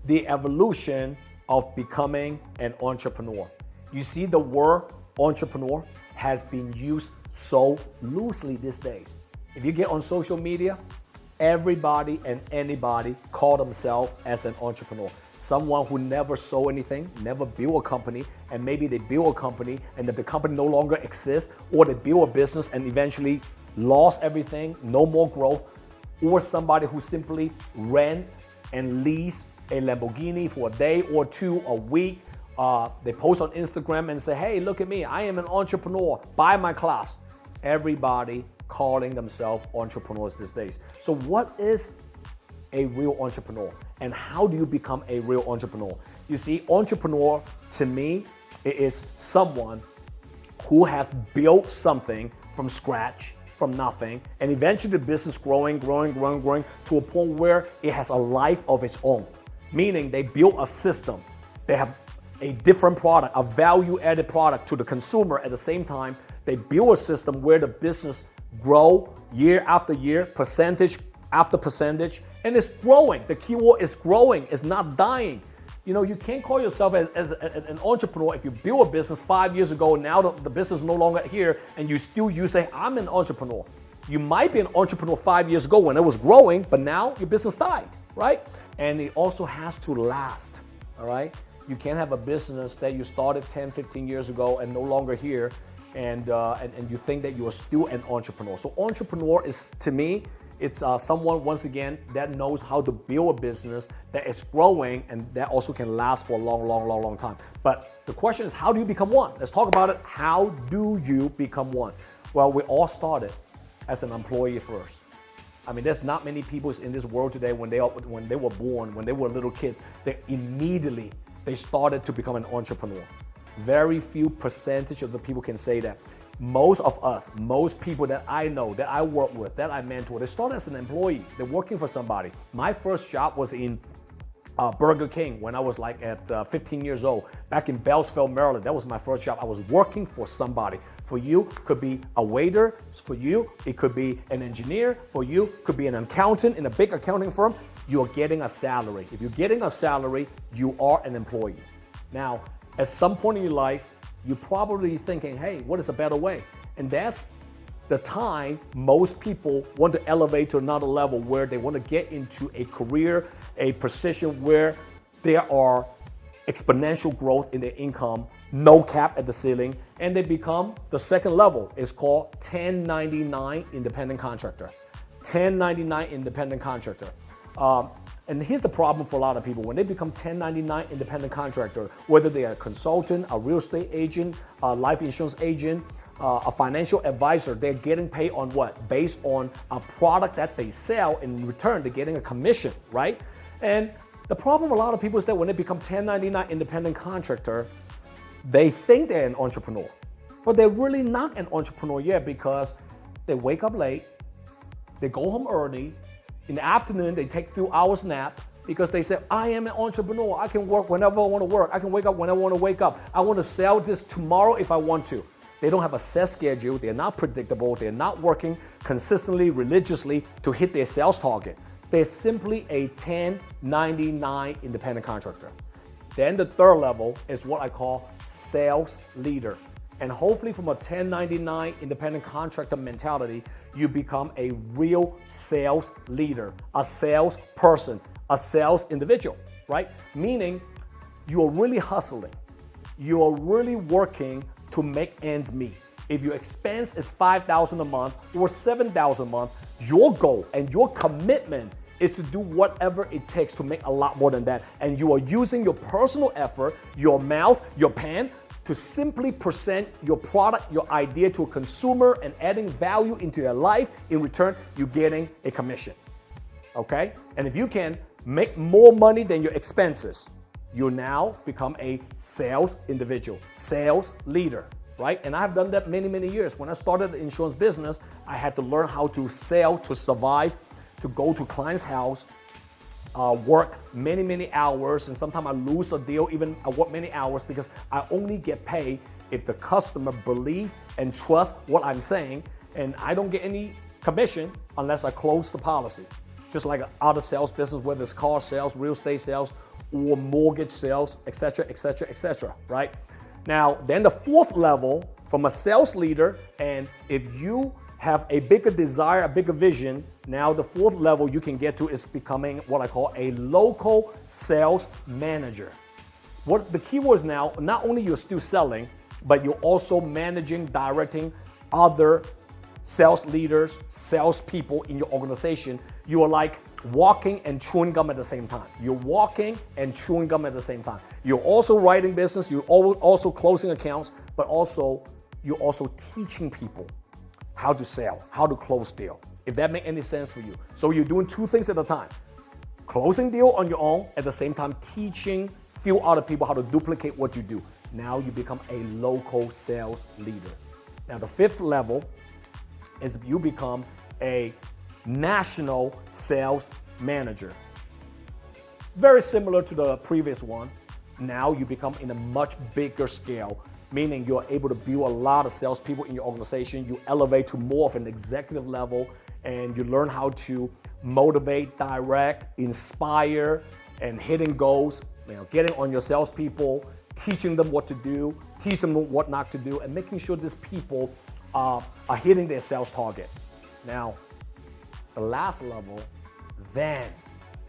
the evolution of becoming an entrepreneur. You see, the word entrepreneur has been used so loosely these days. If you get on social media, everybody and anybody call themselves as an entrepreneur. Someone who never sold anything, never built a company, and maybe they build a company and that the company no longer exists, or they build a business and eventually lost everything, no more growth, or somebody who simply rent and lease a Lamborghini for a day or two, a week. They post on Instagram and say, hey, look at me, I am an entrepreneur, buy my class. Everybody calling themselves entrepreneurs these days. So what is a real entrepreneur, and how do you become a real entrepreneur? You see, entrepreneur to me is someone who has built something from scratch, from nothing, and eventually the business growing to a point where it has a life of its own. Meaning they built a system, they have a different product, a value-added product to the consumer. At the same time, they build a system where the business grow year after year, percentage after percentage, and it's growing. The keyword is growing, it's not dying. You know, you can't call yourself as an entrepreneur if you built a business 5 years ago and now the business is no longer here and you say, I'm an entrepreneur. You might be an entrepreneur 5 years ago when it was growing, but now your business died, right? And it also has to last, all right? You can't have a business that you started 10, 15 years ago and no longer here, and you think that you are still an entrepreneur. So entrepreneur is, to me, it's someone, once again, that knows how to build a business that is growing and that also can last for a long time. But the question is, how do you become one? Let's talk about it. How do you become one? Well, we all started as an employee first. I mean, there's not many people in this world today when they were born, when they were little kids, they started to become an entrepreneur. Very few percentage of the people can say that. Most of us, most people that I know, that I work with, that I mentor, they started as an employee. They're working for somebody. My first job was in Burger King when I was like at 15 years old, back in Beltsville, Maryland. That was my first job. I was working for somebody. For you, could be a waiter. For you, it could be an engineer. For you, could be an accountant in a big accounting firm. You are getting a salary. If you're getting a salary, you are an employee. Now, at some point in your life, you're probably thinking, hey, what is a better way? And that's the time most people want to elevate to another level where they want to get into a career, a position where there are exponential growth in their income, no cap at the ceiling, and they become the second level. It's called 1099 independent contractor. 1099 independent contractor. And here's the problem for a lot of people. When they become 1099 independent contractor, whether they are a consultant, a real estate agent, a life insurance agent, a financial advisor, they're getting paid on what? Based on a product that they sell. In return, they're getting a commission, right? And the problem with a lot of people is that when they become 1099 independent contractor, they think they're an entrepreneur. But they're really not an entrepreneur yet, because they wake up late, they go home early. In the afternoon, they take a few hours nap because they say, I am an entrepreneur. I can work whenever I want to work. I can wake up whenever I want to wake up. I want to sell this tomorrow if I want to. They don't have a set schedule. They're not predictable. They're not working consistently, religiously to hit their sales target. They're simply a 1099 independent contractor. Then the third level is what I call sales leader. And hopefully from a 1099 independent contractor mentality, you become a real sales leader, a sales person, a sales individual, right? Meaning you are really hustling. You are really working to make ends meet. If your expense is $5,000 a month or $7,000 a month, your goal and your commitment is to do whatever it takes to make a lot more than that. And you are using your personal effort, your mouth, your pen, to simply present your product, your idea to a consumer and adding value into their life. In return, you're getting a commission, okay? And if you can make more money than your expenses, you now become a sales individual, sales leader, right? And I've done that many years. When I started the insurance business, I had to learn how to sell, to survive, to go to client's house, work many hours, and sometimes I lose a deal even I work many hours because I only get paid if the customer believes and trusts what I'm saying, and I don't get any commission unless I close the policy. Just like other sales business, whether it's car sales, real estate sales, or mortgage sales, etc., etc., etc., right? Now, then the fourth level from a sales leader, and if you have a bigger desire, a bigger vision, now the fourth level you can get to is becoming what I call a local sales manager. What the key was now, not only you're still selling, but you're also managing, directing other sales leaders, sales people in your organization. You are like walking and chewing gum at the same time. You're walking and chewing gum at the same time. You're also writing business, you're also closing accounts, but also you're also teaching people how to sell, how to close deal, if that makes any sense for you. So you're doing two things at a time. Closing deal on your own, at the same time teaching few other people how to duplicate what you do. Now you become a local sales leader. Now the fifth level is you become a national sales manager. Very similar to the previous one. Now you become in a much bigger scale, meaning you're able to build a lot of salespeople in your organization. You elevate to more of an executive level, and you learn how to motivate, direct, inspire, and hitting goals. Getting on your salespeople, teaching them what to do, teach them what not to do, and making sure these people are hitting their sales target. Now, the last level, then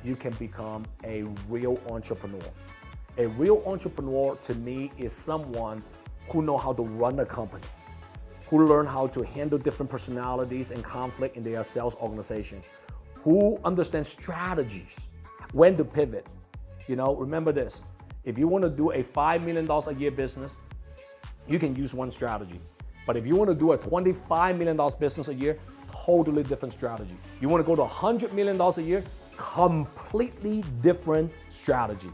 you can become a real entrepreneur. A real entrepreneur to me is someone who knows how to run a company, who learn how to handle different personalities and conflict in their sales organization, who understands strategies, when to pivot. Remember this, if you want to do a $5 million a year business, you can use one strategy. But if you want to do a $25 million business a year, totally different strategy. You want to go to $100 million a year, completely different strategy.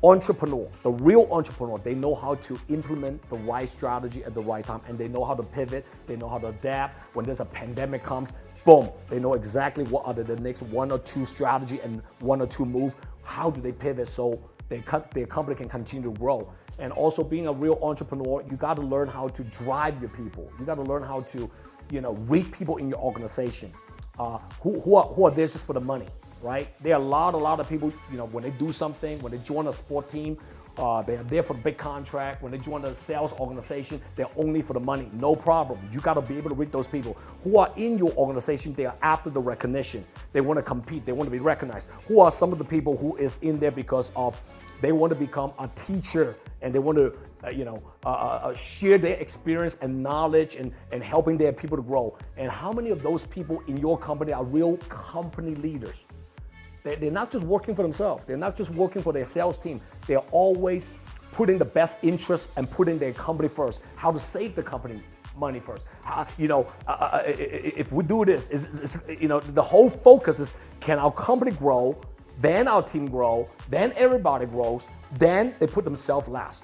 Entrepreneur, the real entrepreneur, they know how to implement the right strategy at the right time, and they know how to pivot, they know how to adapt. When there's a pandemic comes, boom, they know exactly what are the next one or two strategy and one or two move. How do they pivot so their company can continue to grow? And also being a real entrepreneur, you got to learn how to drive your people. You got to learn how to, read people in your organization who are there just for the money, right? There are a lot of people, when they do something, when they join a sport team, they are there for the big contract. When they join a sales organization, they're only for the money. No problem. You got to be able to read those people who are in your organization. They are after the recognition. They want to compete. They want to be recognized. Who are some of the people who is in there because of they want to become a teacher, and they want to, share their experience and knowledge and helping their people to grow. And how many of those people in your company are real company leaders? They're not just working for themselves. They're not just working for their sales team. They're always putting the best interest and putting their company first. How to save the company money first. If we do this, the whole focus is, can our company grow? Then our team grow. Then everybody grows. Then they put themselves last.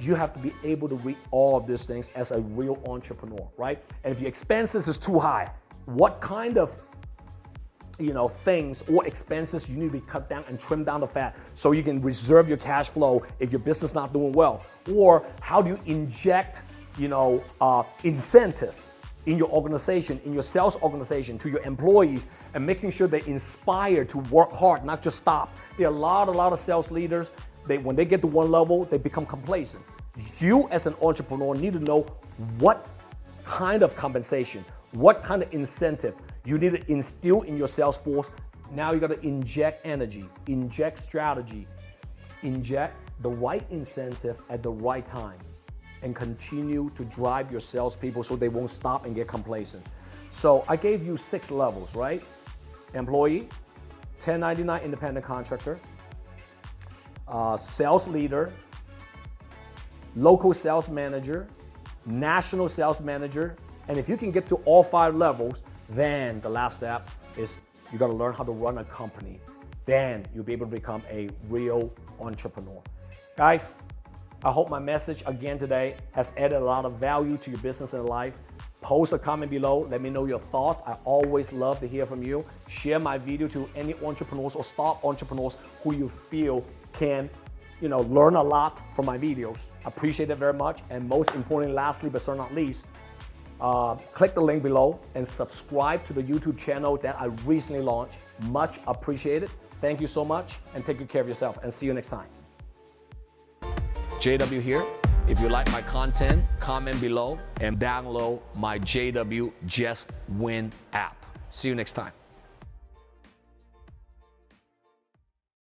You have to be able to read all of these things as a real entrepreneur, right? And if your expenses is too high, what kind of things or expenses you need to cut down and trim down the fat so you can reserve your cash flow if your business not doing well? Or how do you inject, incentives in your organization, in your sales organization, to your employees, and making sure they're inspired to work hard, not just stop. There are a lot of sales leaders, when they get to one level, they become complacent. You as an entrepreneur need to know what kind of compensation, what kind of incentive you need to instill in your sales force. Now you got to inject energy, inject strategy, inject the right incentive at the right time, and continue to drive your salespeople so they won't stop and get complacent. So I gave you 6 levels, right? Employee, 1099 independent contractor, sales leader, local sales manager, national sales manager. And if you can get to all 5 levels, then the last step is you got to learn how to run a company. Then you'll be able to become a real entrepreneur. Guys, I hope my message again today has added a lot of value to your business and life. Post a comment below. Let me know your thoughts. I always love to hear from you. Share my video to any entrepreneurs or startup entrepreneurs who you feel can, learn a lot from my videos. Appreciate it very much. And most importantly, lastly, but certainly not least, click the link below and subscribe to the YouTube channel that I recently launched. Much appreciated. Thank you so much, and take good care of yourself, and see you next time. JW here. If you like my content, comment below and download my JW Just Win app. See you next time.